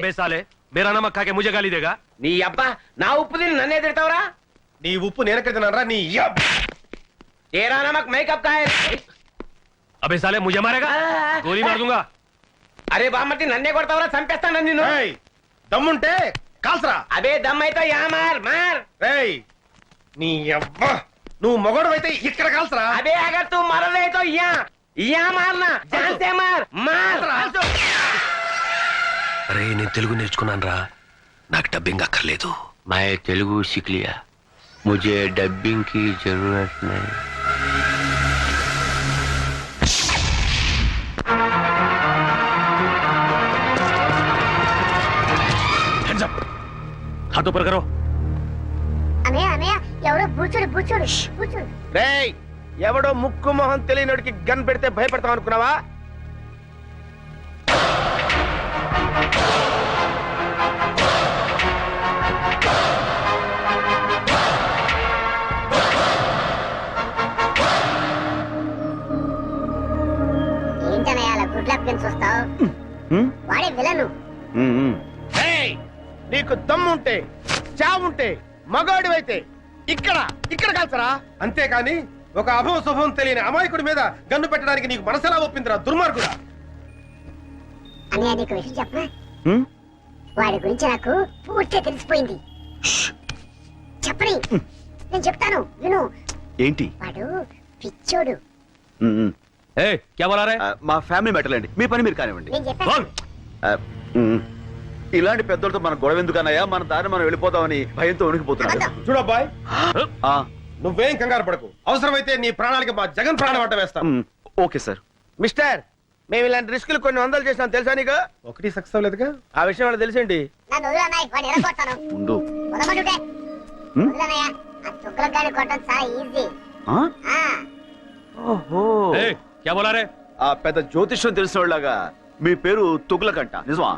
अबे साले मेरा नमक खा के मुझे गाली देगा నీ అబ్బా నా ఉప్పు తిని నన్నే తిడతావురా నీ ఉప్పు నేనెక్కడ తిన్నానరా నీ तेरा नमक मेकअप का है अबे साले मुझे मारेगा गोली मार दूंगा అరే బామ్మటి నన్నే కొడతావురా చంపేస్తాను నిన్ను దమ్ముంటే కాల్సరా అబే దమ్ అయితే యా మార్ మార్ రేయ్ నీ అబ్బా నువ్వు మొగోడవైతే ఇక్కడ కాల్సరా అబే అగర్ తూ మరలే తో యా మార్నా జాన్ సే మార్ మార్ अरे నేను తెలుగు నేర్చుకున్నాను రా నాకు డబ్బింగ్ అక్కర్లేదు मैं तेलुगु सीख लिया मुझे डबिंग की जरूरत नहीं హ్యాండ్స్ అప్ हाथ ऊपर करो అన్నయ్య అన్నయ్య ఎవరో బూచుడు బూచుడు బూచుడు రేయ్ ఎవడో ముక్కు మొహం తెలియనోడికి గన్ పెడితే భయపడతాం అనుకున్నావా ఏంటన్నయ్య అలా గుడ్ లక్ అని చూస్తావు వాడే విలను నీకు దమ్ముంటే చావుంటే మగాడివైతే ఇక్కడ కాల్సరా అంతేకాని ఒక అభవ శుభం తెలియని అమాయకుడి మీద గన్ను పెట్టడానికి నీకు మనసెలా ఒప్పిందిరా దుర్మార్గుడా అన్నయ్య నీకు విషయం చెప్పనా వాడి గురించి నాకు పూర్తిగా తెలిసిపోయింది చెప్పని నేను చెప్తాను విను ఏంటి వాడు పిచ్చోడు ए क्या बोला रे మా ఫ్యామిలీ మ్యాటర్ అండి మీ పని మీరు కానివ్వండి నేను చెప్పాను ఇలాంటి పెద్దలతో మన గొడవ ఎందుకన్నాయా మన దారి మనం వెళ్ళిపోతామని భయంతో ఉనికిపోతున్నాడు చూడబ్బాయ్ నువ్వేం కంగారు పడకు అవసరమైతే నీ ప్రాణాలకి మా జగన్ ప్రాణం అడ్డ వేస్తాం ఓకే సార్ మిస్టర్ మేము ఇలాంటి రిస్కులు కొన్ని వందలు చేసినాం తెలుసా నీకు ఒకటి సక్సెస్ అవ్వలేదుగా ఆ విషయం వాళ్ళకి తెలిసేంటి నన్ను వదిలు అన్నయ్య వాడిని ఎరగొడతాను ఉండు వదలమంటుంటే వదిలన్నయ్య ఆ చుక్కల గాని కొట్టడం చాలా ఈజీ ఓహో ए क्या बोला रे ఆ పెద్ద జ్యోతిష్యం తెలిసిన వాళ్ళగా మీ పేరు తుగ్లకంట నిజమా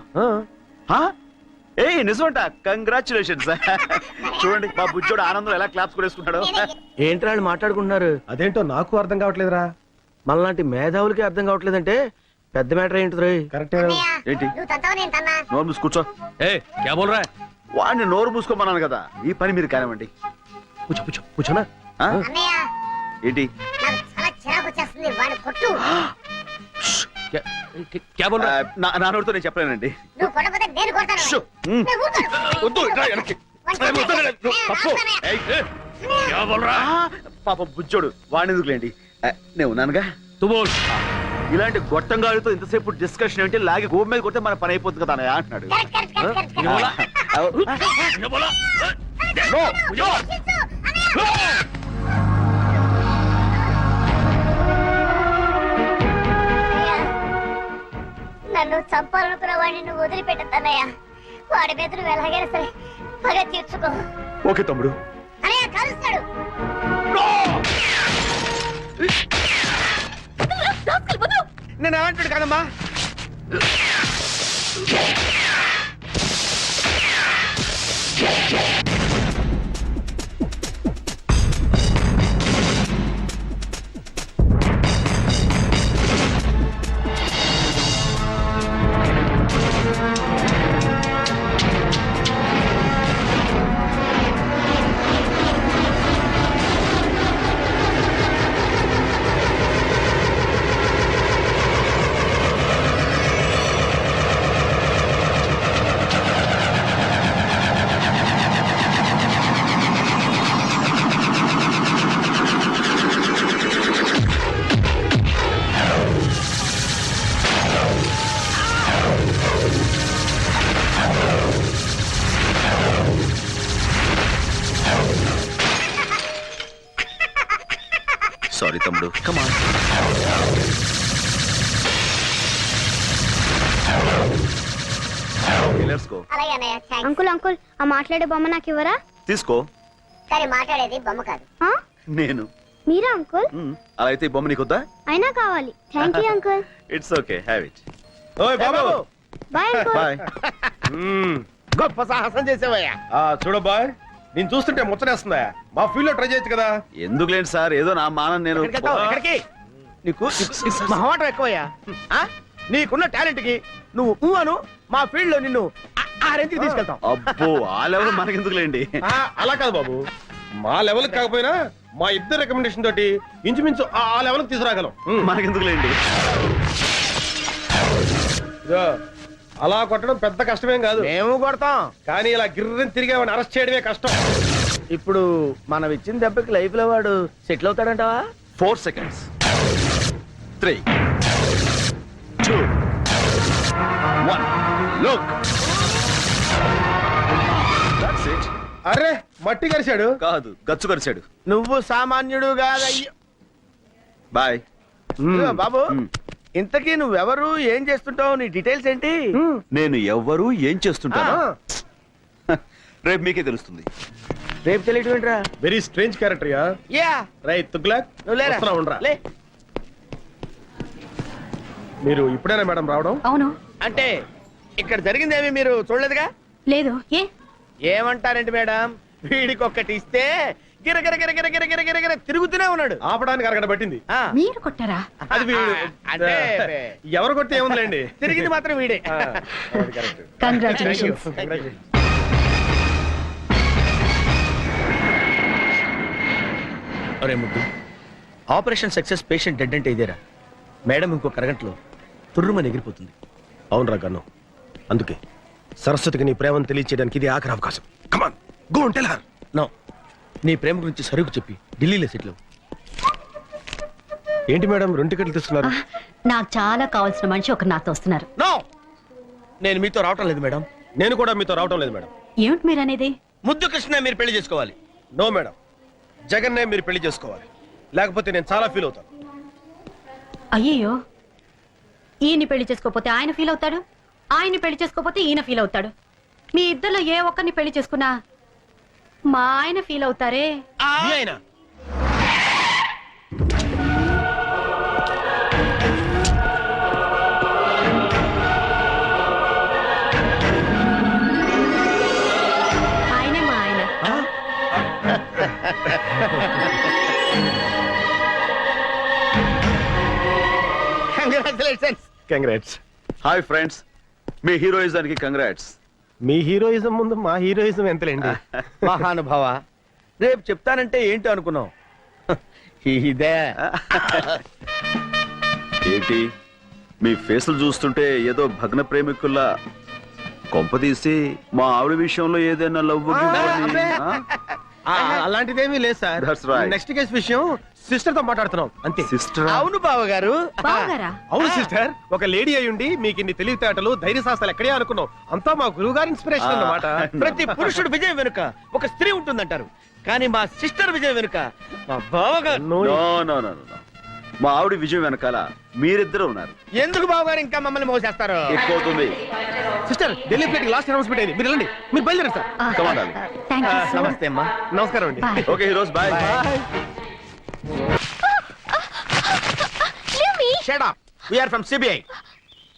ఏ నిజమంట కంగ్రాచులేషన్స్ చూడండి మా బుజ్జోడు ఆనందం ఎలా క్లాప్స్ కొనేసుకుంటాడు ఏంటి వాళ్ళు మాట్లాడుకుంటున్నారు అదేంటో నాకు అర్థం కావట్లేదురా మనలాంటి మేధావులకి అర్థం కావట్లేదంటే పెద్ద మ్యాటర్ ఏంటి కరెక్టే ఏంటి నువ్వు తంతావు నేను తన్నా నోరు మూసి కూర్చో ए क्या बोल रहा है వాడిని నోరు మూసుకోమన్నాను కదా ఈ పని మీరు కానివ్వండి पूछो पूछो पूछो ना అన్నయ్య ఏంటి నాకు చాలా చిరాకు వచ్చేస్తుంది వాడు కొట్టు क्या क्या बोल रहा है నా నోరుతో నేను చెప్పలేనండి నువ్వు కొట్టకపోతే నేను కొడతాను షూ. నేను ఊరుకోను. వద్దు ఇట్రా వెనక్కి. వాడిని కొట్టు. తప్పు. ए, क्या बोल रहा है పాపం బుజ్జోడు వాడిని ఎందుకులేండి నేను ఉన్నానుగా तू बोल ఇలాంటి గొట్టంగాడితో ఇంతసేపు డిస్కషన్ ఏంటి లాగి గోపు మీద కొడితే మన పని అయిపోతుంది కదా అన్నయ్య అంటున్నాడు కరెక్ట్, కరెక్ట్, కరెక్ట్, కరెక్ట్, ये बोला కరెక్ట్. ये बोला No, मुझे बोल శిశు, అన్నయ్య. నన్ను చంపాలనుకున్న వాడిని నువ్వు వదిలిపెట్టద్దన్నయ్య వాడి మీద నువ్వు ఎలాగైనా సరే పగ తీర్చుకో ఓకే తమ్ముడు అన్నయ్య కలుస్తాడు నేను ఏమంటాడు కదమ్మా సారీ తమ్ముడు కమాన్ లెట్స్ గో అలాగే అన్నయ్య థాంక్స్ అంకుల్ అంకుల్ ఆ మాట్లాడే బొమ్మ నాకు ఇవ్వరా తీసుకో కానీ మాట్లాడేది బొమ్మ కాదు ఆ? నేను మీరా అంకుల్ అలా అయితే ఈ బొమ్మ నీకొద్దా అయినా కావాలి thank you uncle it's okay have it ఓయ్ బాబు బాయ్ అంకుల్ బాయ్ గొప్ప సాహసం చేసేవయ్యా చూడబ్బాయ్ నేను చూస్తుంటే ముచ్చటేస్తుందా మా ఫీల్డ్ లో ట్రై చేయొచ్చు కదా ఎందుకులేండి సార్ ఏదో నా మానం నేను ఎక్కడికి నీకు మహమాటం ఎక్కువయ్యా నీకున్న టాలెంట్ కి నువ్వు అను మా ఫీల్డ్ లో నిన్ను ఆ రేంజ్కి తీసుకెళ్తాం. అబ్బో ఆ లెవెల్ మనకెందుకులేండి. అలా కాదు బాబు, మా లెవెల్ కాకపోయినా మా ఇద్దరు రికమెండేషన్ తోటి ఇంచుమించు ఆ లెవెల్ తీసుకురాగలం. మనకెందుకులేండి. ఇదిగో, అలా కొట్టడం పెద్ద కష్టమేం కాదు, మేము కొడతాం. కానీ ఇలా గిర్రని తిరిగేవాడిని అరెస్ట్ చేయడమే కష్టం. ఇప్పుడు మనం ఇచ్చిన దెబ్బకి లైఫ్ లో వాడు settle అవుతాడంటావా? 4 seconds. 3, 2, 1. Look. That's it. అరే మట్టి కరిశాడు. కాదు గచ్చు కరిచాడు. నువ్వు సామాన్యుడు కాదయ్యో. బాయ్. ఇదిగో బాబు, ఇంతకీ నువ్వెవరు, ఏం చేస్తుంటావు, నీ డీటెయిల్స్ ఏంటి? నేను ఎవ్వరు ఏం చేస్తుంటాను రేపు మీకే తెలుస్తుంది. రేపు తెలియటం ఏంట్రా? Very strange character yeah. Yeah, right Tughlaq, నువ్వు లేరా? వస్తున్నా, ఉండరా. లే. మీరు ఇప్పుడేనా మేడం రావడం? అవును. అంటే ఇక్కడ జరిగిందేమి మీరు చూడలేదుగా? లేదు. ఏ ఏమంటారండి మేడం, వీడికి ఒక్కటి ఇస్తే గిరగిర గిరగిర గిరగిర గిరగిర తిరుగుతూనే ఉన్నాడు. ఆపడానికి అరగడ పట్టింది. ఆ, మీరు కొట్టారా? అది వీడు. అంటే ఎవరు కొడితే ఏముందిలేండి, తిరిగింది మాత్రం వీడే. కరెక్ట్. కంగ్రాచులేషన్స్. అరే ముద్దు, ఆపరేషన్ సక్సెస్, పేషెంట్ డెడ్ అంటే ఇదేరా? మేడం ఇంకొక అరగంటలో తుర్రుమని ఎగిరిపోతుంది. అవునరా గన్ను, అందుకే సరస్వతికి నీ ప్రేమను తెలియచేయడానికి ఇది ఆఖరి అవకాశం. Come on go and tell her. No, నీ ప్రేమ గురించి సరుకు చెప్పి ఢిల్లీలో సెటిల్. ఏంటి మేడం 2 టికెట్లు తీసుకున్నారు? నాకు చాలా కావాల్సిన మనిషి ఒకరు నాతో వస్తున్నారు. నో, నేను మీతో రావటం లేదు మేడం. నేను కూడా మీతో రావటం లేదు మేడం. ఏమిటి మీరు అనేది? ముద్దు కృష్ణ మీరు పెళ్లి చేసుకోవాలి. నో మేడం, జగన్నే మీరు పెళ్లి చేసుకోవాలి, లేకపోతే నేను చాలా ఫీల్ అవుతాను. అయ్యయ్యో, ఈయన్ని పెళ్లి చేసుకోపోతే ఆయన ఫీల్ అవుతాడు, ఆయన్ని పెళ్లి చేసుకోపోతే ఈయన ఫీల్ అవుతాడు. మీ ఇద్దరిలో ఏ ఒక్కరిని పెళ్లి చేసుకున్నా మా ఆయన ఫీల్ అవుతారే. మీ ఆయన? ఆయనే మా ఆయన. కంగ్రాచులేషన్స్. కంగ్రాట్స్. హాయ్ ఫ్రెండ్స్, మీ హీరోయిజానికి కంగ్రాట్స్. మీ హీరోయిజం ముందు మా హీరోయిజం ఎంతలేండి. మహానుభావ, రేపు చెప్తానంటే ఏంటో అనుకున్నావు. ఇదే ఏంటి మీ ఫేసులు చూస్తుంటే ఏదో భగ్న ప్రేమికుల్లా, కొంపదీసి మా ఆవిడ విషయంలో ఏదైనా లవ్ అబ్బే. అలాంటిదేమీ లేదు sir. That's right. Next case విషయం సిస్టర్ తో మాట్లాడుతున్నాం అంతే. సిస్టర్? అవును బావగారు. బావగారా? అవును సిస్టర్, ఒక లేడీ అయ్యుండి మీకు ఇన్ని తెలివితేటలు ధైర్య సాహసాలు ఎక్కడే అనుకున్నాం. అంతా మా గురువు గారి ఇన్స్పిరేషన్ అన్నమాట. ప్రతి పురుషుడు విజయం వెనుక ఒక స్త్రీ ఉంటుందంటారు, కానీ మా సిస్టర్ విజయం వెనుక మా బావగారు. నో నో నో నో, మా ఆవిడ విజయం వెనకాల మీరిద్దరు ఉన్నారు. ఎందుకు బావగారు ఇంకా మమ్మల్ని మోసేస్తారు? ఎక్కువ అవుతుంది. Sister, Delhi flight last announcement అయింది, మీరు వెళ్ళండి. మీరు బయలుదేరండి sir. Come on, darling. Thank you so much. నమస్తే అమ్మా. నమస్కారం అండి. Bye. Okay heroes, bye. Shut up. We are from CBI.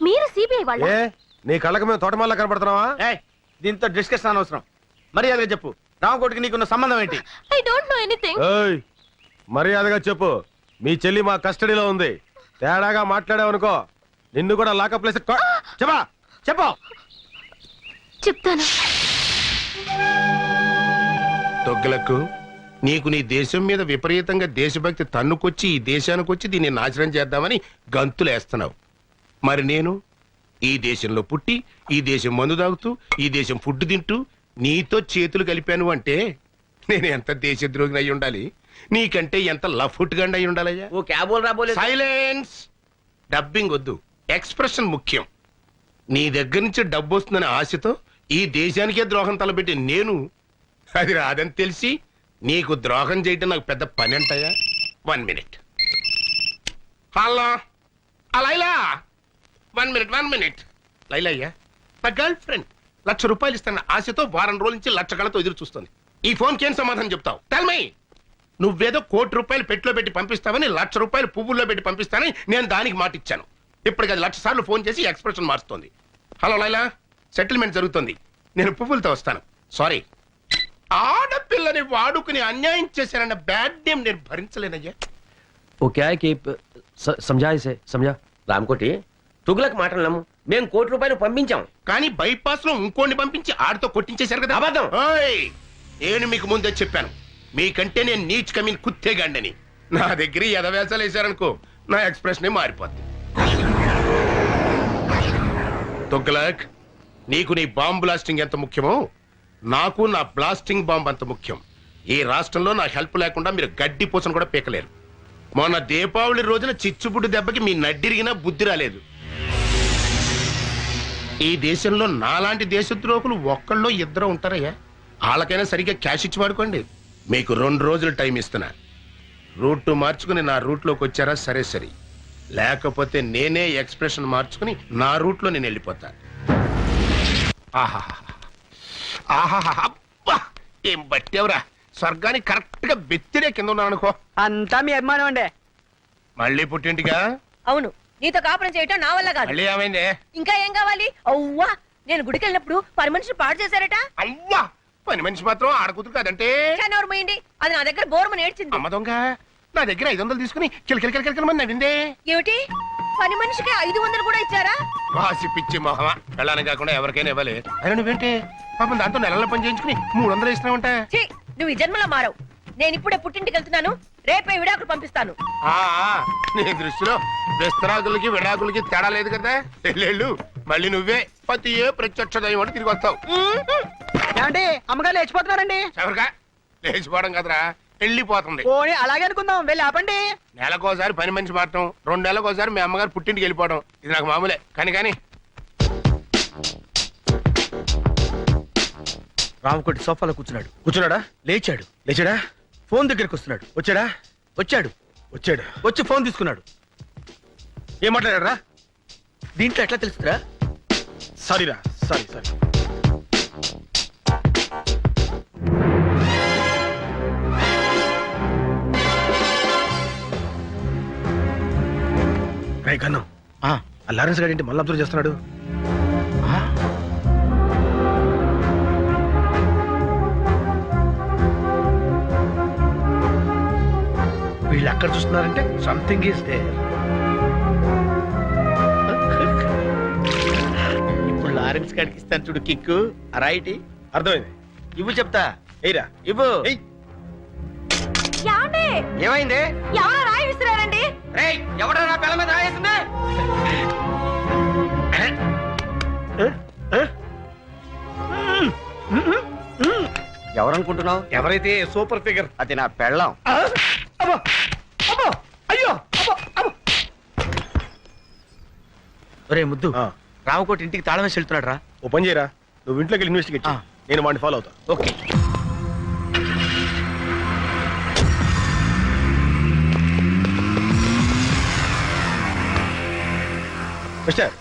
మీరు సిబిఐ వాళ్ళ? ఏ నీ కళ్ళకి మేము తోటమాల కనపడుతున్నావా? ఏయ్, దీంతో డిస్కషన్ అనవసరం. మర్యాదగా చెప్పు, రామకోటికి నీకున్న సంబంధం ఏంటి? I don't know anything. ఏయ్, మర్యాదగా చెప్పు. మీ చెల్లి మా కస్టడీలో ఉంది. తేడాగా మాట్లాడావనుకో నిన్ను కూడా లాకప్ ప్లేస్. చెప్పా చెప్పు. చెప్తాను. తొగ్గులకు నీకు నీ దేశం మీద విపరీతంగా దేశభక్తి తన్నుకొచ్చి ఈ దేశానికి వచ్చి దీన్ని నాశనం చేద్దామని గంతులేస్తున్నావు. మరి నేను ఈ దేశంలో పుట్టి ఈ దేశం మందు తాగుతూ ఈ దేశం ఫుడ్ తింటూ నీతో చేతులు కలిపాను అంటే నేను ఎంత దేశద్రోహిని అయి ఉండాలి, నీకంటే ఎంత లఫుట్ గండి అయి ఉండాలయ్యా. ఓ క్యాబోల్ రాబోలే. సైలెన్స్. డబ్బింగ్ వద్దు, ఎక్స్ప్రెషన్ ముఖ్యం. నీ దగ్గర నుంచి డబ్బు వస్తుందనే ఆశతో ఈ దేశానికే ద్రోహం తలపెట్టి నేను అది రాదని తెలిసి నీకు ద్రోహం చేయటం నాకు పెద్ద పని అంటాయా? 1 minute. Hello Laila, 1 minute. Laila అయ్యా, నా గర్ల్ ఫ్రెండ్ ₹1,00,000 ఇస్తాను ఆశతో వారం రోజుల నుంచి లక్ష కళతో ఎదురు చూస్తుంది. ఈ ఫోన్కి ఏం సమాధానం చెప్తావు? Tell me. నువ్వేదో ₹1,00,00,000 పెట్టిలో పెట్టి పంపిస్తావని ₹1,00,000 పువ్వుల్లో పెట్టి పంపిస్తానని నేను దానికి మాట ఇచ్చాను. ఇప్పటికి అది 1,00,000 సార్లు ఫోన్ చేసి ఎక్స్ప్రెషన్ మారుస్తోంది. హలో లైలా, సెటిల్మెంట్ జరుగుతుంది, నేను పువ్వులతో వస్తాను. సారీ, ఆడపిల్లని వాడుకుని అన్యాయం చేశానన్న బ్యాడ్ నేమ్ నేను భరించలేనయ్యా. वो क्या है कि समझा इसे, समझा? రామకోటి, తుగులకు మాటలు నమ్ము. మేము ₹1 పంపించాం. కానీ బైపాస్ లో ఇంకోని పంపించి ఆడితో కొట్టించేశారు కదా. అబద్ధం. ఓయ్! నేను మీకు ముందే చెప్పాను, మీకంటే నేను నీచ్ కమీన్ కుత్తేగాండని. నా దగ్గర ఎదవేసాలు వేశారనుకో, నా ఎక్స్ప్రెషన్ మారిపోద్ది. తొగ్లక్, నీకు నీ బాంబ్ బ్లాస్టింగ్ ఎంత ముఖ్యమో నాకు నా బ్లాస్టింగ్ బాంబ్ అంత ముఖ్యం. ఈ రాష్ట్రంలో నా హెల్ప్ లేకుండా మీరు గడ్డి పూసను కూడా పీకలేరు. మొన్న దీపావళి రోజున చిచ్చుబుడ్డి దెబ్బకి మీ నడ్డిరిగినా బుద్ధి రాలేదు. ఈ దేశంలో నాలాంటి దేశద్రోహులు ఒక్కళ్ళో ఇద్దరు ఉంటారయ్యా. వాళ్ళకైనా సరిగ్గా క్యాష్ ఇచ్చి వాడుకోండి. మీకు 2 రోజులు టైం ఇస్తున్నా. రూట్ మార్చుకుని నా రూట్లోకి వచ్చారా సరే సరే, లేకపోతే నేనే ఎక్స్ప్రెషన్ మార్చుకుని నా రూట్లో నేను వెళ్ళిపోతా. ఆహాహా, ఆహాహా, అబ్బా ఏం బట్టేవరా, స్వర్గానికి కరెక్ట్ గా బెత్తిరే కింద ఉన్నాను అనుకో. అంతా మీ అభిమానం అండి. మళ్ళీ పుట్టింటిగా? అవును, నీతో కాపురం చేయటం నా వల్ల కాదు. మళ్ళీ ఏమైంది? ఇంకా ఏం కావాలి? అవ్వా, నేను గుడికి వెళ్ళినప్పుడు పని మనిషిని పాడు చేశారట. అవ్వా, పని మనిషి మాత్రం ఆడకూతురు కాదంటే. ఎవరు పోయింది? అది నా దగ్గర బోర్మని ఏడ్చింది. అమ్మ దొంగ, నా దగ్గర 500 తీసుకుని కిలకిల మంది నవ్విందే. ఏమిటి, పని మనిషికి 500 కూడా ఇచ్చారా? వాసి పిచ్చి మొహమా, వెళ్ళాలని కాకుండా ఎవరికైనా ఇవ్వాలి. అయినా నువ్వేంటే పాపం దాంతో నెలల పని చేయించుకుని 300 ఇస్తున్నావంట. ఛీ, నువ్వు ఈ జన్మలో మారవు. నేను ఇప్పుడే పుట్టింటికి వెళ్తున్నాను, రేపే విడాకులు పంపిస్తాను. ఆ, నీ దృష్టిలో విస్తరాకులకి విడాకులకి తేడా లేదు కదా. వెళ్ళు, మళ్ళీ నువ్వే పతి ప్రత్యక్ష దైవం తిరిగి వస్తావు. ఏమండి, అమ్మగారు లేచిపోతున్నారండి. ఎవరికా లేచిపోవడం కదరా, వెళ్ళిపోతుంది. పోనీ అలాగే అనుకుందాం, వెళ్ళి ఆపండి. నెలకోసారి పని మనిషి మారటం, 2 నెలలకోసారి మీ అమ్మగారు పుట్టింటికి వెళ్ళిపోవడం, ఇది నాకు మామూలే. కానీ రామకోటి సోఫాలో కూర్చున్నాడు. కూర్చున్నాడా? లేచాడు. లేచాడా? ఫోన్ దగ్గరికి వస్తున్నాడు. వచ్చాడా? వచ్చాడు. వచ్చాడు. వచ్చి ఫోన్ తీసుకున్నాడు. ఏం మాట్లాడారా? దీంట్లో ఎట్లా తెలుస్తుందిరా? సారీరా, సారీ. రై కన్ను, ఆ లారెన్స్ గారి ఇంటి మళ్ళీ అబ్జర్వ్ చేస్తున్నాడు. వీళ్ళు అక్కడ చూస్తున్నారంటే సంథింగ్ ఈస్ దేర్. ఇప్పుడు లారెన్స్ గారికి ఇస్తాను చూడు కిక్కు. రైట్, అర్థమైంది. ఇవ్వు చెప్తా. ఎయిరా, ఇవ్వు. ఎయ్. ఏమైంది? ఎవరో రాయి విసిరారండి. ఎవడో నా పిల్ల మీద రాయేసింది. ఎవరనుకుంటున్నావు? ఎవరైతే సూపర్ ఫిగర్ అది నా పెళ్ళం. ఒరే ముద్దు, ఆ. రామకోటి ఇంటికి తాళం వేసి వెళ్తున్నాడు రా. ఓ పని చేయరా, నువ్వు ఇంట్లోకి వెళ్ళి ఇన్వెస్టిగేట్ చేయి. నేను వాడిని ఫాలో అవుతా. ఓకే. మిస్టర్,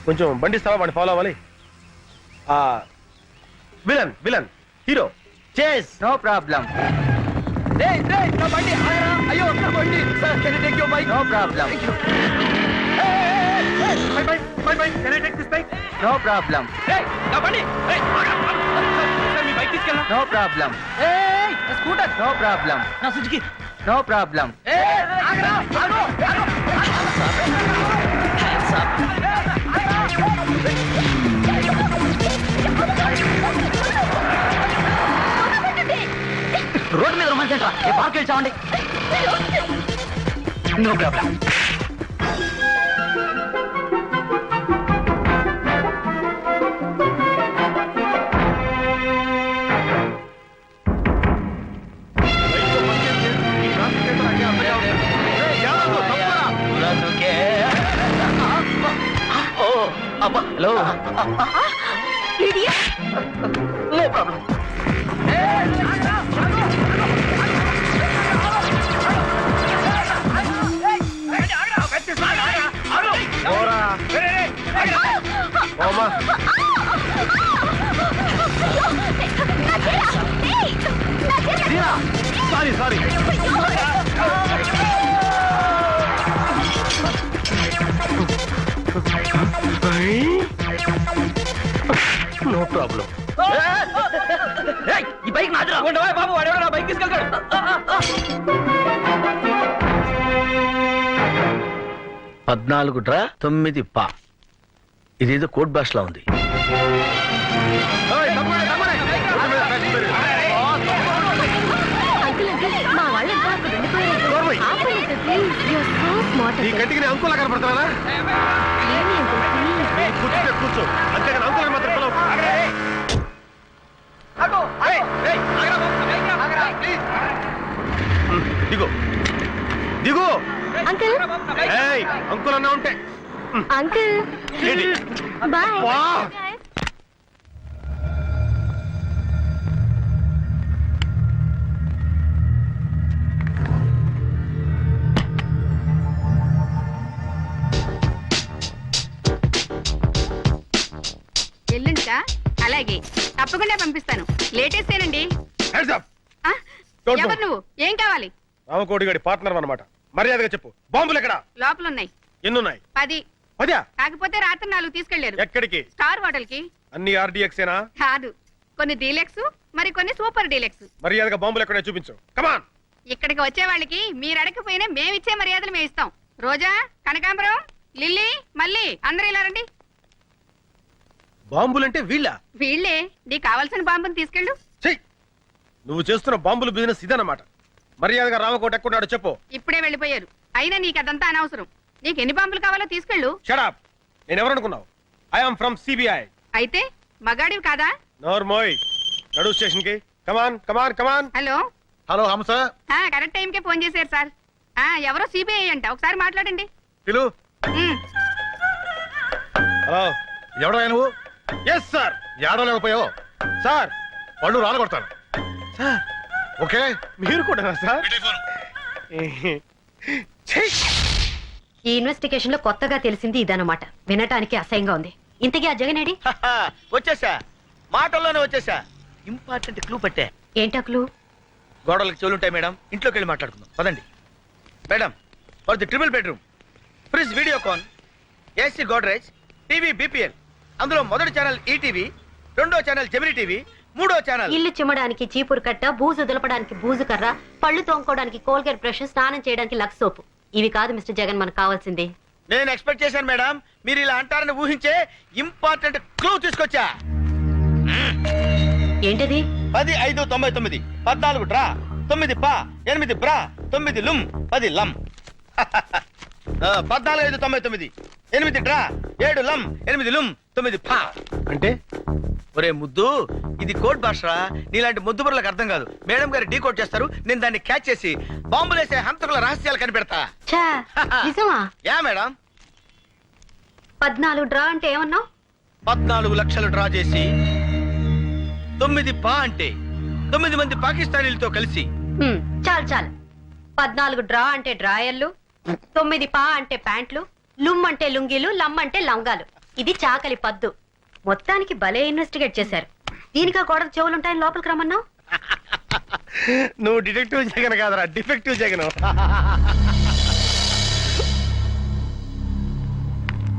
కొంచెం బండి ఇస్తావా? వాడిని ఫాలో అవ్వాలి. Villain hero chase. No problem. నా బండి ఆగరా. అయ్యో, నా బండి. Sir, can you take your bike? No problem. Thank you. My bike. Can I take this bike? No problem. నా బండి. Sir, మీ బైక్ తీసుకెళ్ళా. No problem. నా స్కూటర్. No problem. నా సుజుకి. No problem. ఆగరా. ఆగు. రోడ్డు మీద రొమాన్స్ ఏంట్రా? ఏ park వెళ్ళి చావండి. No problem. Hello. No problem. Sorry. No problem. ఈ బైక్ నాదిరా. ఉండవా బాబు, వాడేవాడు నా బైక్ తీసుకెళ్తాడు. 14 9 పా. ఇదేదో కోడ్ భాషలా ఉంది. మా వాళ్ళు ఈ కంటికి నేను అంకులా కనపడుతున్నారా? కూర్చుంటే కూర్చో, అంతేగాని అంకులకు మాత్రం పిలవకు. దిగు దిగు. అంకుల్ ఏయ్, అంకుల్ అన్నా ఉంటే అంకుల్ ఏంటి? బాయ్. వా! ఎల్లుంటా అలాగే తప్పకుండా పంపిస్తాను. లేటెస్టేనండి. Hands up! Don't ఎవరు move. నువ్వు? ఏం కావాలి? రామకోటి గడి పార్ట్నర్ అన్నమాట. మర్యాదగా చెప్పు, బాంబులు ఎక్కడ? లోపలున్నాయి. ఎన్నున్నాయి? 10. పదా? కాకపోతే రాత్రి 4 తీసుకెళ్లారు. ఎక్కడికి? స్టార్ హోటల్ కి. అన్ని ఆర్డీఎక్సేనా? కాదు, కొన్ని డీలక్స్, మరి కొన్ని సూపర్ డీలక్స్. మర్యాదగా బాంబులు ఎక్కడే చూపించు. కమాన్. ఇక్కడికి వచ్చే వాళ్ళకి మీరు అడగకపోయినా మేమిచ్చే మర్యాదలు మేము ఇస్తాం. రోజా, కనకాంబరం, లిల్లీ, మళ్ళీ అందరూ ఇలా రండి. బాంబులంటే వీళ్ళ? వీళ్ళే. నీకు కావాల్సిన బాంబుని తీసుకెళ్ళు. చెయ్, నువ్వు చేస్తున్న బాంబుల బిజినెస్ ఇదన్నమాట. మర్యాదగా రామకోట ఎక్కడున్నాడో చెప్పు. ఇప్పుడే వెళ్ళిపోయారు. అయినా నీకు అదంతా అనవసరం. నీకు ఎన్ని బాంబులు కావాలో తీసుకెళ్ళు. Shut up. నేను ఎవరనుకున్నావు? I am from CBI. అయితే మగాడివి కాదా? నోర్మోయ్, నడు స్టేషన్ కి. Come on come on come on. Hello. Hello Hamsa. Correct టైంకే ఫోన్ చేశారు సార్. ఎవరో సిబిఐ అంట, ఒకసారి మాట్లాడండి. పిలు. ఉమ్. హలో, ఎవడో నువ్వు? Yes sir. ఏడలేకపోయావు సార్, పళ్ళు రాలగొడతాను సార్. ఓకే, మీరు కూడా సార్. ఈ ఇన్వెస్టిగేషన్ లో కొత్తగా తెలిసింది ఇదన్నమాట. వినటానికి అసహ్యంగా ఉంది. ఇంతకీ ఆ జగనేడి? వచ్చేసా, మాటల్లోనే వచ్చేసా. ఇంపార్టెంట్ క్లూ పట్టే. ఏంటా క్లూ? గోడలకు చెవులుంటాయి మేడం, ఇంట్లోకి వెళ్ళి మాట్లాడుకుందాం పదండి. Madam, for the triple bedroom, fridge Videocon, AC Godrej, TV BPL. అందులో మొదటి ఛానల్ ఈటీవీ, రెండో ఛానల్ జెమిని టీవీ, మూడో ఛానల్. ఇల్లు చిమ్మడానికి చీపురు కట్ట, బూజు దులపడానికి బూజు కర్ర, పళ్ళు తోముకోవడానికి కోల్గేట్ బ్రష్, స్నానం చేయడానికి లక్స్ సోపు. ఇవి కాదు మిస్టర్ జగన్ మనకు కావాల్సింది. నేను ఎక్స్పెక్ట్ చేశాను మేడం, మీరు ఇలా అంటారని ఊహించే ఇంపార్టెంట్ క్లూ తీసుకొచ్చా. ఏంటది? 10, 5, 99, 14 డ్రా, 9 పా, 8 బ్రా, 9 లుమ్, 10 లమ్. 14, 5, 99, 8 డ్రా, 7 లమ్, 8 లుమ్, 9 పా. అంటే ఒరే ముద్దు, ఇది కోడ్ భాషరా. నీలాంటి ముద్దు బుర్రలకు అర్థం కాదు. మేడం గారు డీకోడ్ చేస్తారు, నేను దాన్ని క్యాచ్ చేసి బాంబులేసే హంతకుల రహస్యాలు కనిపెడతా. ఛా, నిజమా? Yeah madam. 14 డ్రా అంటే ఏమన్నావు? 14 లక్షలు డ్రా చేసి 9 పా అంటే 9 మంది పాకిస్తానీలతో కలిసి. చాలు చాలు. 14 డ్రా అంటే డ్రాయర్లు, 9 పా అంటే ప్యాంట్లు, లుమ్ అంటే లుంగీలు, లమ్ అంటే లంగాలు. ఇది చాకలి పద్దు. మొత్తానికి భలే ఇన్వెస్టిగేట్ చేశారు. దీనికా గోడకు చెవులుంటాయని లోపలికి రమ్మన్నావు? నువ్వు డిటెక్టివ్ జగన్ కాదరా, డిఫెక్టివ్ జగన్.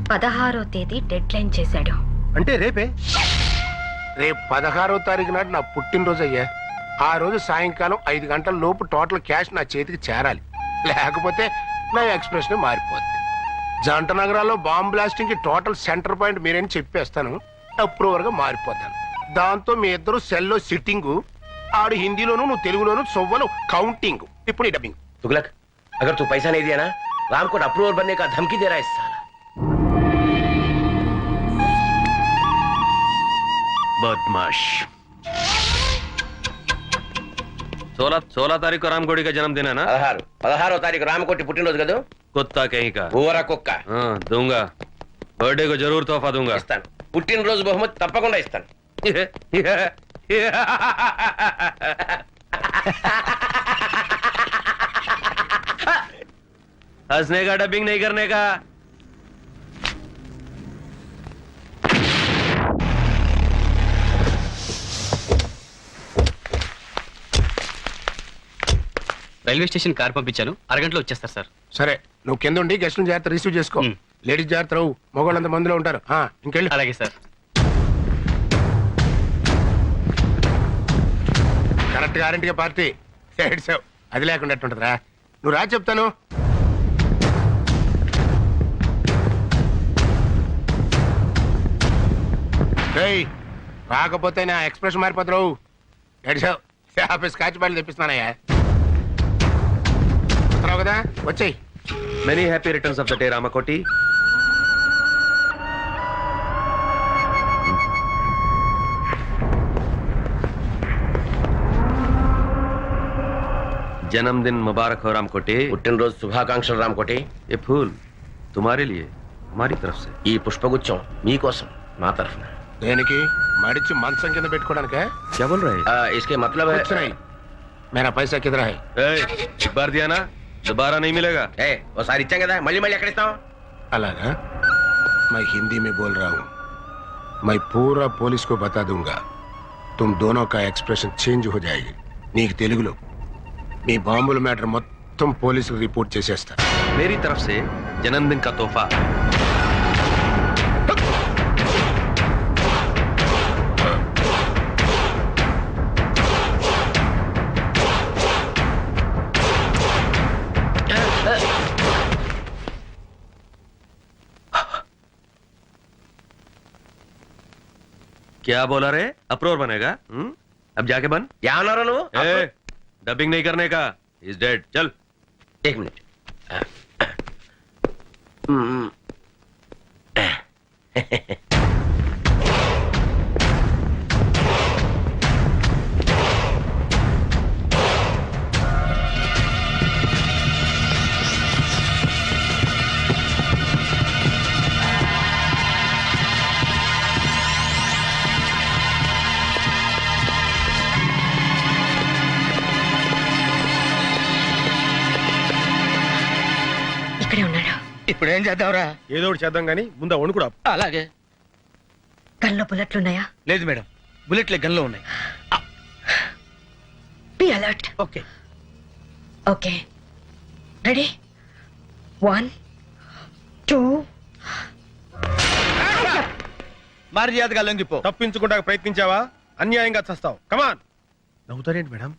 16వ తేదీ డెడ్ లైన్ చేశాడు. అంటే రేపే? రేపు 16వ తారీఖు నాడు నా పుట్టినరోజు అయ్యా. ఆ రోజు సాయంకాలం 5 గంటల లోపు టోటల్ క్యాష్ నా చేతికి చేరాలి. లేకపోతే నా ఎక్స్ప్రెషన్ మారిపోద్ది. జంట నగరాల్లో బాంబ్ బ్లాస్టింగ్ కి టోటల్ సెంటర్ పాయింట్ మీరని చెప్పేస్తాను. అప్రూవర్ గా మారిపోతాను. దాంతో మీ ఇద్దరు సెల్లో సిట్టింగ్, ఆడు హిందీలోను నువ్వు తెలుగులోను సొవ్వలు కౌంటింగ్. ఇప్పుడు ఈ డబ్బింగ్. तुगलक, अगर तू पैसा नहीं दिया ना, राम को अप्रूवर बनने का धमकी दे रहा है इस साला। बदमाश। 16 तारीख को रामकोटी का जन्मदिन है ना? 16వ తారీఖు రామకోటి పుట్టినరోజు కదా. कुत्ता कहीं का। ఊరా కుక్క. दूंगा, बर्थडे को जरूर तोहफा दूंगा। ఇస్తాను, పుట్టినరోజు బహుమతి తప్పకుండా ఇస్తాను. हंसने का, डबिंग नहीं करने का। రైల్వే స్టేషన్ కార్ పంపించాను, అరగంటలో వచ్చేస్తారు సార్. సరే, నువ్వు కింద ఉండి గెస్ట్లను జాగ్రత్త రిసీవ్ చేసుకో. లేడీస్ జాగ్రత్త రావు, మగవాళ్ళంత మందిలో ఉంటారు. ఇంకెళ్ళి. అలాగే సార్. కరెక్ట్ గ్యారంటీగా పార్టీ ఏడ్చావు. అది లేకుండా ఎట్టుంటదిరా. నువ్వు రా చెప్తాను. రేయ్ రాకపోతే నా ఎక్స్ప్రెషన్ మారిపోతావు ఎడిసావు ఆఫీస్ కాచి బయలు తెప్పిస్తున్నానయ్యా వస్తున్నావు కదా వచ్చేయ్. Many happy returns of the day Ramakoti. जन्मदिन मुबारक हो रामकोटी. పుట్టినరోజు శుభాకాంక్షలు రామకోటి. ये फूल तुम्हारे लिए हमारी तरफ से. ఈ పుష్పగుచ్చం మీకోసం మా తరఫున. దేనికి మడిచి మంచం కింద పెట్టుకోవడానికే? क्या बोल रहे हैं? इसके मतलब है कुछ नहीं. मेरा पैसा किधर है? एक बार दिया ना दोबारा नहीं मिलेगा. ఒకసారి ఇచ్చాం కదా మళ్ళీ మళ్ళీ ఎక్కడ ఇస్తాం? అలాగా मैं हिंदी में बोल रहा हूँ. मैं पूरा पुलिस को बता दूंगा. तुम दोनों का एक्सप्रेशन चेंज हो जाएगी. నీకు తెలుగులో మీ బాంబుల మ్యాటర్ మొత్తం పోలీసుకు రిపోర్ట్ చేసేస్తా. मेरी तरफ से जन्मदिन का तोहफा. क्या बोला रे? अप्रोर बनेगा? अब जाके बन. ఏమన్నారో నువ్వు? डबिंग नहीं करने का. Is dead. चल. एक मिनट. ఇక్కడే ఉన్నాడు. ఇప్పుడు ఏం చేద్దాంరా? ఏదో ఒకటి చేద్దాం కానీ ముందు వణుకు కూడా. అలాగే. గన్లో బుల్లెట్లున్నాయా? లేదు మేడం, బుల్లెట్లే గన్లో ఉన్నాయి. Be alert. Okay. Okay, ready? 1 2. మర్యాదగా లొంగిపో. తప్పించుకుంటా ప్రయత్నించావా అన్యాయంగా చస్తావు. కమాన్. నవ్వుతారేంటి మేడం?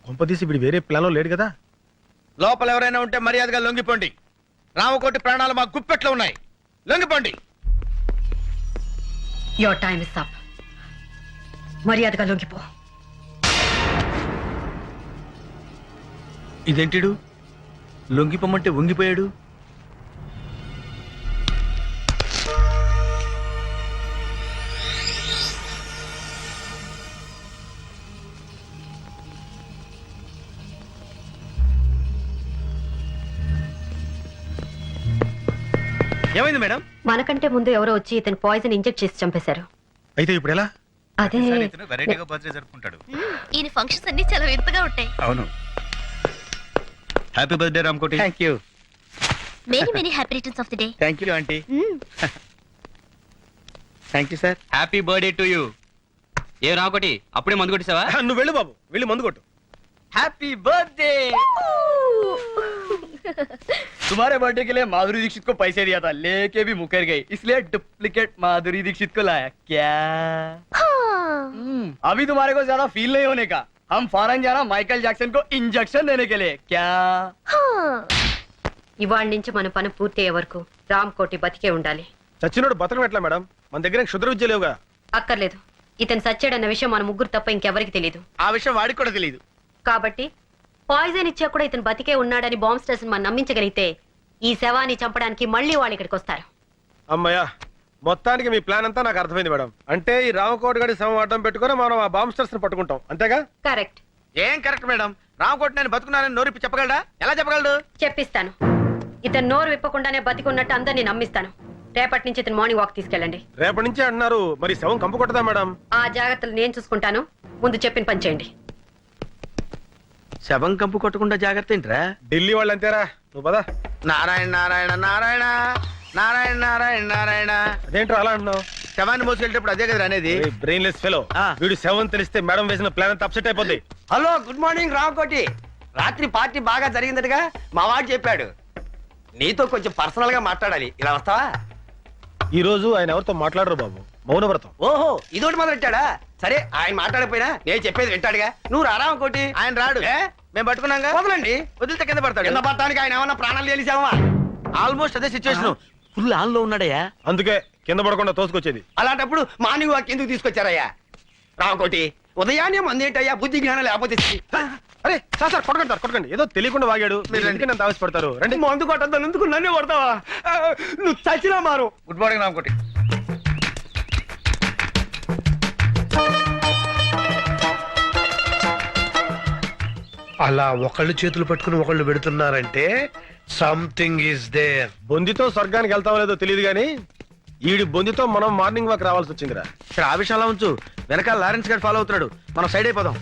కొంపదీసి వీడు వేరే ప్లాన్లో లేడు కదా? లోపల ఎవరైనా ఉంటే మర్యాదగా లొంగిపోండి. రామకోటి ప్రాణాలు మా గుప్పెట్లో ఉన్నాయి. లొంగిపోండి. Your time is up. మర్యాదగా లొంగిపో. ఇదేంటిడు లొంగిపోమంటే వంగిపోయాడు? ఏమైంది మేడం? మనకంటే ముందు ఎవరో వచ్చి ఇతను పాయిజన్ ఇంజెక్ట్ చేసి చంపేశారు. అయితే ఇప్పుడు ఎలా? అదే వెరైటీగా బర్త్డే జరుపుకుంటాడు. ఈయన ఫంక్షన్స్ అన్ని చాలా వింతగా ఉంటాయి. అవును. Happy birthday Ramakoti. Thank you. Many many happy returns of the day. Thank you aunty. Thank you sir. Happy birthday to you. ఏ రాకొటి అప్పుడే మందు కొట్టేసావా? నువ్వు వెళ్ళు బాబు, వెళ్ళి మందు కొట్టు. Happy birthday. तुम्हारे बर्थडे के लिए माधुरी दीक्षित को पैसे दिया था, लेके भी मुकर गई, इसलिए डुप्लीकेट माधुरी दीक्षित को लाया। क्या अभी तुम्हारे को ज्यादा फील नहीं होने का, हम फॉरेन जाना माइकल जैक्सन को इंजेक्शन देने के लिए। क्या ఇవాళ నుంచి మన పని పూర్తయ్యే వరకు రామ్ కోటి బతికే ఉండాలి. చచ్చినోడు బతకం ఎట్లా మేడం? మన దగ్గర క్షుద్ర విద్య లేవుగా. అక్కర్లేదు, ఇతను సచ్చాడన్న విషయం మన ముగ్గురు తప్ప ఇంకెవరికి తెలియదు. ఆ విషయం వాడికి కూడా తెలియదు. కాబట్టి పాయిజన్ ఇచ్చా కూడా ఇతను బతికే ఉన్నాడని బాంబ్ స్టేషన్ మనం నమ్మించగలిగితే ఈ శవాన్ని చంపడానికి మళ్ళీ వాళ్ళు ఇక్కడికి వస్తారు. అమ్మయ్యా, మొత్తానికి మీ ప్లాన్ అంతా నాకు అర్థమైంది మేడం. అంటే ఈ రామకోటి గారి శవం అడ్డం పెట్టుకుని మనం ఆ బాంబ్ స్టర్స్ పట్టుకుంటాం, అంతేగా? కరెక్ట్. ఏం కరెక్ట్ మేడం? రామకోటి నేను బతుకున్నానని నోరిప్పి చెప్పగలడా? ఎలా చెప్పగలడు? చెప్పిస్తాను. ఇతను నోరు విప్పకుండానే బతికున్నట్టు అందరినీ నమ్మిస్తాను. రేపటి నుంచి ఇతను మార్నింగ్ వాక్ తీసుకెళ్ళండి. రేపటి నుంచి అంటున్నారు, మరి శవం కంపు కొట్టదా మేడం? ఆ జాగ్రత్తలు నేను చూసుకుంటాను, ముందు చెప్పిన పని చేయండి. శవం కంపు కొట్టకుండా జాగ్రత్త ఏంట్రా? ఢిల్లీ వాళ్ళు అంతేరా, నువ్వు పదా. నారాయణ నారాయణ నారాయణ నారాయణ నారాయణ నారాయణ. అదేంట్రా అలా అంటున్నావు? శవాన్ని మోసుకెళ్ళేటప్పుడు అదే కదా అనేది. Brainless fellow. వీడు శవం తెలిస్తే మేడం వేసిన ప్లాన్ అంతా అప్సెట్ అయిపోద్ది. Hello, good morning Ramakoti. రాత్రి పార్టీ బాగా జరిగిందటగా మా వాడు చెప్పాడు. నీతో కొంచెం పర్సనల్ గా మాట్లాడాలి, ఇలా వస్తావా? ఈ రోజు ఆయన ఎవరితో మాట్లాడరు బాబు, మౌనవ్రతం. ఓహో, ఇదోటి మొదలెట్టాడా? సరే, ఆయన మాట్లాడకపోయినా నేను చెప్పేది వింటాడుగా. నువ్వు రామకోటి. ఆయన రాడు, మేము పట్టుకున్నాగా. వదలండి, వదిలితే కింద పడతాడు. కింద పడటానికి ఆయన ఏమన్నా ప్రాణాలు తెలిసావా? ఆల్మోస్ట్ అదే సిచ్యువేషన్. ఫుల్ ఆన్ లో ఉన్నాడయ్యా. అందుకే కింద పడకుండా తోసుకొచ్చేది. అలాంటప్పుడు మార్నింగ్ వాక్ ఎందుకు తీసుకొచ్చారయ్యా? రామకోటి, ఉదయాన్నే మందేంటయ్యా, బుద్ధి జ్ఞానం లేకపోతే అరే సార్ కొట్టకండి సార్, కొట్టకండి. ఏదో తెలియకుండా వాగాడు. మీరు ఎందుకు నన్ను తావేసి రండి. మందు కొట్టద్దాను ఎందుకు నన్నే కొడతావా? నువ్వు చచ్చినా మారు. Good morning Ramakoti. అలా ఒకళ్ళు చేతులు పట్టుకుని ఒకళ్ళు పెడుతున్నారంటే సంథింగ్ ఈస్ దేర్. బొందితో స్వర్గానికి వెళ్తామో లేదో తెలియదు కానీ ఈడి బొందితో మనం మార్నింగ్ వాక్ రావాల్సి వచ్చిందిరా. ఇక్కడ ఆ విషయంలో ఉంచు, వెనకాల లారెన్స్ గారు ఫాలో అవుతున్నాడు, మనం సైడ్ అయిపోదాం.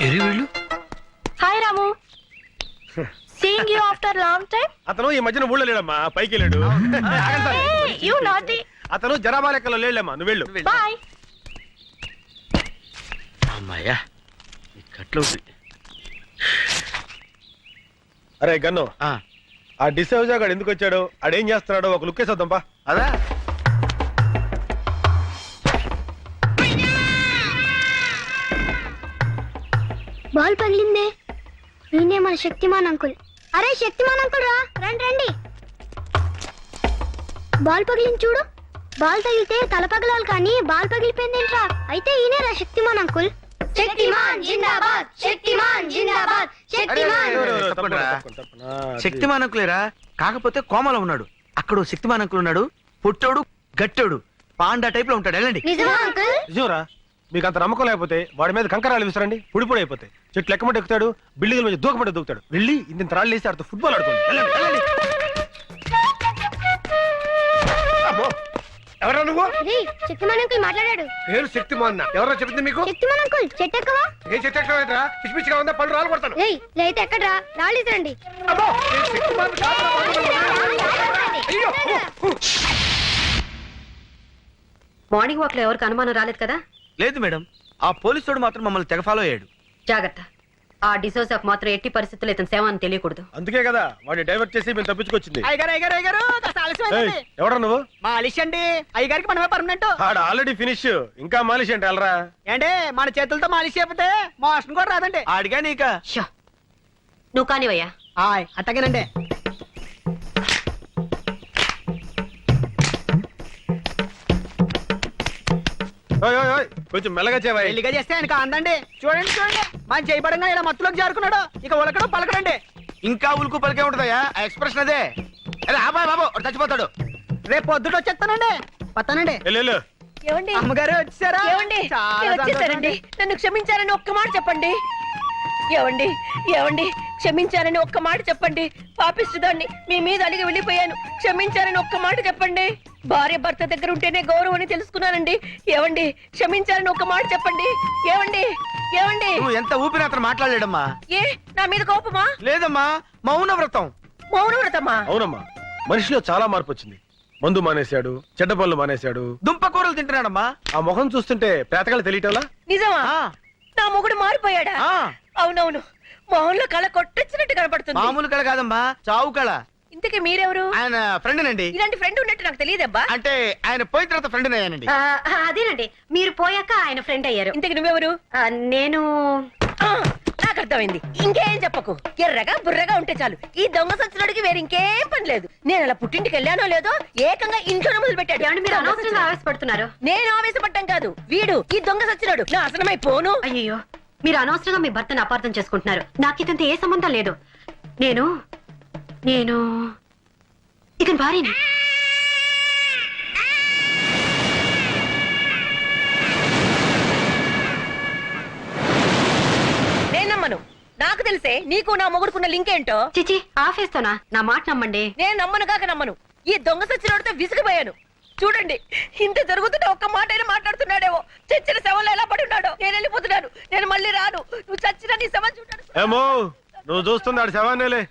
ఎరి వీళ్ళు hi Ramu, seeing you after long time. అతను ఈ మధ్యన ఊళ్ళో లేడమ్మా, పైకి వెళ్ళాడు. You naughty. అతను జనాభా లెక్కలో లేడమ్మా, నువ్వు వెళ్ళు. బాయ్. అమ్మాయ్యా, ఈ కట్లు అరే గన్ను, ఆ డిసౌజా గాడు ఎందుకు వచ్చాడు, ఆడేం చేస్తున్నాడో ఒక లుక్ వేసేద్దాంపా. అదా బాల్ పగిలిందే. ఈయనే మన శక్తిమాన్ అంకుల్. అరే శక్తిమాన్ అంకుల్ రా, రండి రండి. బాల్ పగిలింది చూడు. బాల్ తగిలితే తల పగలాలి కానీ బాల్ పగిలిపోయిందేంట్రా? అయితే ఈయనేరా శక్తిమాన్ అంకుల్. శక్తిమాన్ జిందాబాద్, శక్తిమాన్ జిందాబాద్, శక్తిమాన్. శక్తిమాన్ అంకులేరా, కాకపోతే కోమలో ఉన్నాడు. అక్కడ శక్తిమాన్ అంకుల్ ఉన్నాడు, పుట్టోడు గట్టోడు పాండా టైప్ లో ఉంటాడు. వెళ్ళండి. నిజమా అంకుల్? నిజంరా, మీకు అంత నమ్మకం లేకపోతే వాడి మీద కంకరాలు విసరండి, పొడి పొడి అయిపోతాయి. చెట్లు ఎక్కమంటే ఎక్కుతాడు, బిల్డింగ్ మీద దూకమంటే దూకుతాడు. వెళ్ళి ఇంత రాళ్ళు వేసి ఆడుతూ ఫుట్బాల్ ఆడుకోండి. వెళ్ళండి, వెళ్ళండి. ఎవరా నువ్వు? శక్తిమాన్ అంకుల్ మాట్లాడాడు. పేరు శక్తిమాన్. ఎవరో చెప్పింది మీకు? శక్తిమాన్ అంకుల్ చెట్టు ఎక్కవా? ఏ చెట్టు ఎక్కడరా? పిచ్చి పిచ్చిగా ఉందా? పళ్ళు రాలు కొడతాను. లేతే ఎక్కడ్రా, రాళ్ళు రండి. అబ్బో, నేను శక్తిమాన్ కాదు. అయ్యో. మార్నింగ్ వాక్ లో ఎవరికి అనుమానం రాలేదు కదా? లేదు మేడం, ఆ పోలీసుడు మాత్రం మమ్మల్ని తెగ ఫాలో అయ్యాడు. జాగ్రత్త, ఆ డిసోజాకు మాత్రం ఎట్టి పరిస్థితుల్లో ఇతని సేవ అని తెలియకూడదు. అందుకే కదా వాడిని డైవర్ట్ చేసి మేము తప్పించుకొచ్చింది. అయ్యగారు ఎవడా నువ్వు? మాలిష్ అండి, అయ్యగారికి మనమే పర్మనెంట్. ఆడ ఆల్రెడీ ఫినిష్, ఇంకా మాలిష్ అంటే వెళ్ళరా. ఏంటి మన చేతులతో మాలిష్ చేయకపోతే మోషన్ కూడా రాదండి. ఆడిగా నీక షో, నువ్వు కానివయ్యా. అట్టగేనండి. ఓయ్, ఓయ్, ఓయ్, కొంచెం మెల్లగా చేవా. పెళ్లిగా చేస్తే ఆయనకు అందండి. చూడండి చూడండి, మన చేయబడంగా ఇలా మత్తులోకి జారుకున్నాడు. ఇక ఉలకడం పలకడండి. ఇంకా ఉలుకు పలికే ఉంటుందయ్యా, ఆ ఎక్స్ప్రెషన్ అదే. అదే ఆబాయ్ బాబు, వాడు చచ్చిపోతాడు. రేపు పొద్దుట వచ్చేస్తానండి. పత్తానండి. వెళ్ళు. ఏమండి? అమ్మగారు వచ్చారా? ఏమండి? చాలా వచ్చేసారండి. నన్ను క్షమించారని ఒక్క మాట చెప్పండి. ఏమండి? ఏమండి? క్షమించారని ఒక్క మాట చెప్పండి. పాపిస్తుదాన్ని మీ మీద అలిగి వెళ్ళిపోయాను. క్షమించారని ఒక్క మాట చెప్పండి. భార్య భర్త దగ్గర ఉంటేనే గౌరవం అని తెలుసుకున్నానండి. ఏమండి? క్షమించారని ఒక్క మాట చెప్పండి. ఏమండి? ఏమండి? నువ్వు ఎంత ఊపిరి అతను మాట్లాడలేడమ్మా. ఏ నా మీద కోపమా? లేదమ్మా, మౌన వ్రతం. మౌన వ్రతమా? అవునమ్మా, మనిషిలో చాలా మార్పు వచ్చింది. మందు మానేశాడు, చెడ్డ పనులు మానేశాడు, దుంపకూరలు తింటున్నాడమ్మా. ఆ ముఖం చూస్తుంటే పేతకాలు తెలియటంలా. నిజమా? నా మొగుడు మారిపోయాడా? ఆ. అవునవును, మొహంలో కళ కొట్టొచ్చినట్టు కనపడుతుంది. మామూలు కళ కాదమ్మా, చావు కళ. ఇంతకీ మీరెవరు? ఆయన ఫ్రెండ్ నండి. ఇలాంటి ఫ్రెండ్ ఉన్నట్టు నాకు తెలియదబ్బా. అంటే ఆయన పోయిన తర్వాత ఫ్రెండ్ అయ్యానండి. అదేనండి, మీరు పోయాక ఆయన ఫ్రెండ్ అయ్యారు. ఇంతకు నువ్వెవరు? నేను నాకు అర్థమైంది. ఇంకేం చెప్పకు, ఎర్రగా బుర్రగా ఉంటే చాలు. ఈ దొంగ సచ్చినోడికి వేరే ఇంకేం పని లేదు. నేను అలా పుట్టింటికి వెళ్ళానో లేదో ఏకంగా ఇంట్లోనే మొదలు పెట్టాడు. మీరు అనవసరంగా ఆవేశపడుతున్నారు. నేను ఆవేశపడ్డం కాదు, వీడు ఈ దొంగ సచ్చినోడు నాశనమైపోను. అయ్యో, మీరు అనవసరంగా మీ భర్తను అపార్థం చేసుకుంటున్నారు. నాకు ఇతంతో ఏ సంబంధం లేదు. నేను నేను ఇతని భార్యని. నేను నమ్మను. నాకు తెలిసే నీకు నా మొగుడుకున్న లింక్ ఏంటో. చిచి, ఆఫేస్తోనా? నా మాట నమ్మండి. నేను నమ్మను కాక నమ్మను. ఈ దొంగ సచ్చినోడితో విసిగిపోయాను. చూడండి, ఇంత జరుగుతుంటే ఒక్క మాట అయినా మాట్లాడుతున్నాడేమో. చచ్చిన శవంలో ఎలా పడి ఉన్నాడో. నేను వెళ్ళిపోతున్నాను, నేను మళ్ళీ రాను. నువ్వు చచ్చిన నీ శవం చూడాను. ఏమో నువ్వు చూస్తున్నాడు శవాన్నేలే.